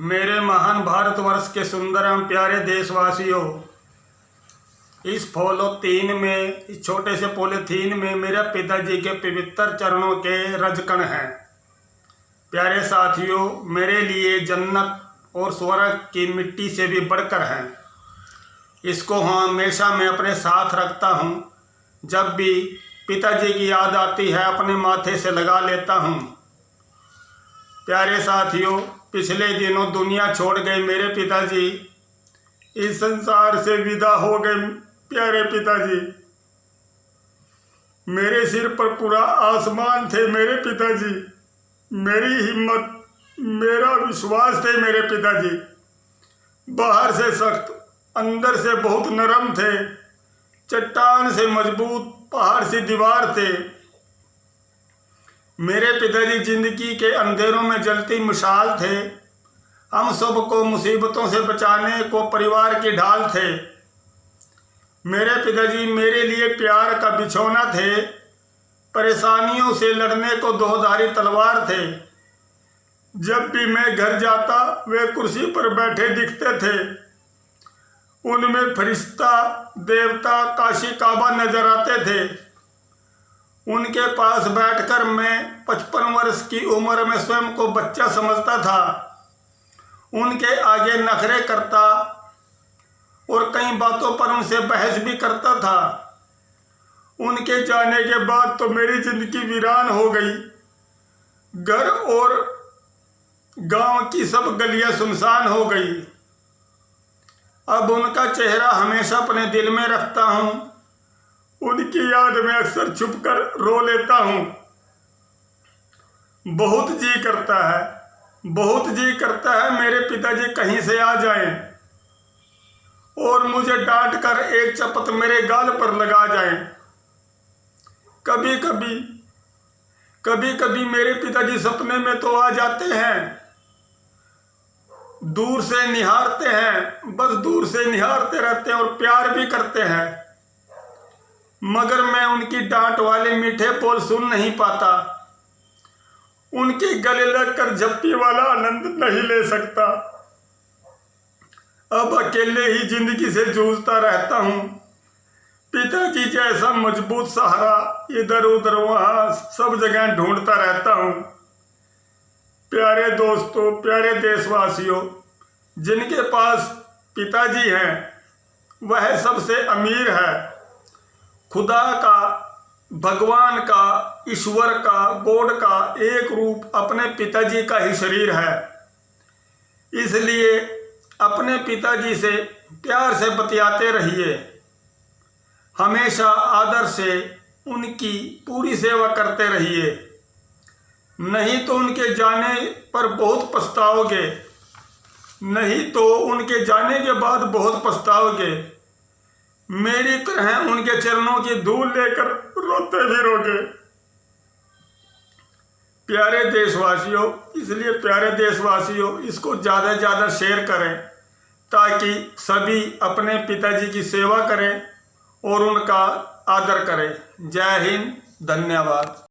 मेरे महान भारतवर्ष के सुंदर एवं प्यारे देशवासियों, इस पॉलीथीन में, इस छोटे से पॉलीथीन में मेरे पिताजी के पवित्र चरणों के रजकण हैं। प्यारे साथियों, मेरे लिए जन्नत और स्वर्ग की मिट्टी से भी बढ़कर हैं। इसको हमेशा मैं अपने साथ रखता हूँ। जब भी पिताजी की याद आती है अपने माथे से लगा लेता हूँ। प्यारे साथियों, पिछले दिनों दुनिया छोड़ गए मेरे पिताजी, इस संसार से विदा हो गए। प्यारे पिताजी, मेरे सिर पर पूरा आसमान थे मेरे पिताजी। मेरी हिम्मत, मेरा विश्वास थे मेरे पिताजी। बाहर से सख्त, अंदर से बहुत नरम थे। चट्टान से मजबूत, पहाड़ सी दीवार थे मेरे पिताजी। जिंदगी के अंधेरों में जलती मिसाल थे। हम सबको मुसीबतों से बचाने को परिवार की ढाल थे मेरे पिताजी। मेरे लिए प्यार का बिछौना थे। परेशानियों से लड़ने को दोधारी तलवार थे। जब भी मैं घर जाता वे कुर्सी पर बैठे दिखते थे। उनमें फरिश्ता, देवता, काशी काबा नजर आते थे। उनके पास बैठकर मैं 55 वर्ष की उम्र में स्वयं को बच्चा समझता था। उनके आगे नखरे करता और कई बातों पर उनसे बहस भी करता था। उनके जाने के बाद तो मेरी जिंदगी वीरान हो गई। घर और गांव की सब गलियां सुनसान हो गई। अब उनका चेहरा हमेशा अपने दिल में रखता हूँ। उनकी याद में अक्सर छुपकर रो लेता हूँ। बहुत जी करता है, बहुत जी करता है मेरे पिताजी कहीं से आ जाएं और मुझे डांट कर एक चपत मेरे गाल पर लगा जाएं। कभी कभी मेरे पिताजी सपने में तो आ जाते हैं। दूर से निहारते हैं, बस दूर से निहारते रहते हैं और प्यार भी करते हैं। मगर मैं उनकी डांट वाले मीठे बोल सुन नहीं पाता। उनके गले लगकर झप्पी वाला आनंद नहीं ले सकता। अब अकेले ही जिंदगी से जूझता रहता हूँ। पिताजी जैसा मजबूत सहारा इधर उधर वहाँ सब जगह ढूंढता रहता हूँ। प्यारे दोस्तों, प्यारे देशवासियों, जिनके पास पिताजी हैं वह सबसे अमीर है। खुदा का, भगवान का, ईश्वर का, गॉड का एक रूप अपने पिताजी का ही शरीर है। इसलिए अपने पिताजी से प्यार से बतियाते रहिए। हमेशा आदर से उनकी पूरी सेवा करते रहिए। नहीं तो उनके जाने पर बहुत पछताओगे। नहीं तो उनके जाने के बाद बहुत पछताओगे। मेरी तरह उनके चरणों की धूल लेकर रोते भी रहोगे। प्यारे देशवासियों, इसलिए प्यारे देशवासियों, इसको ज़्यादा से ज़्यादा शेयर करें ताकि सभी अपने पिताजी की सेवा करें और उनका आदर करें। जय हिंद, धन्यवाद।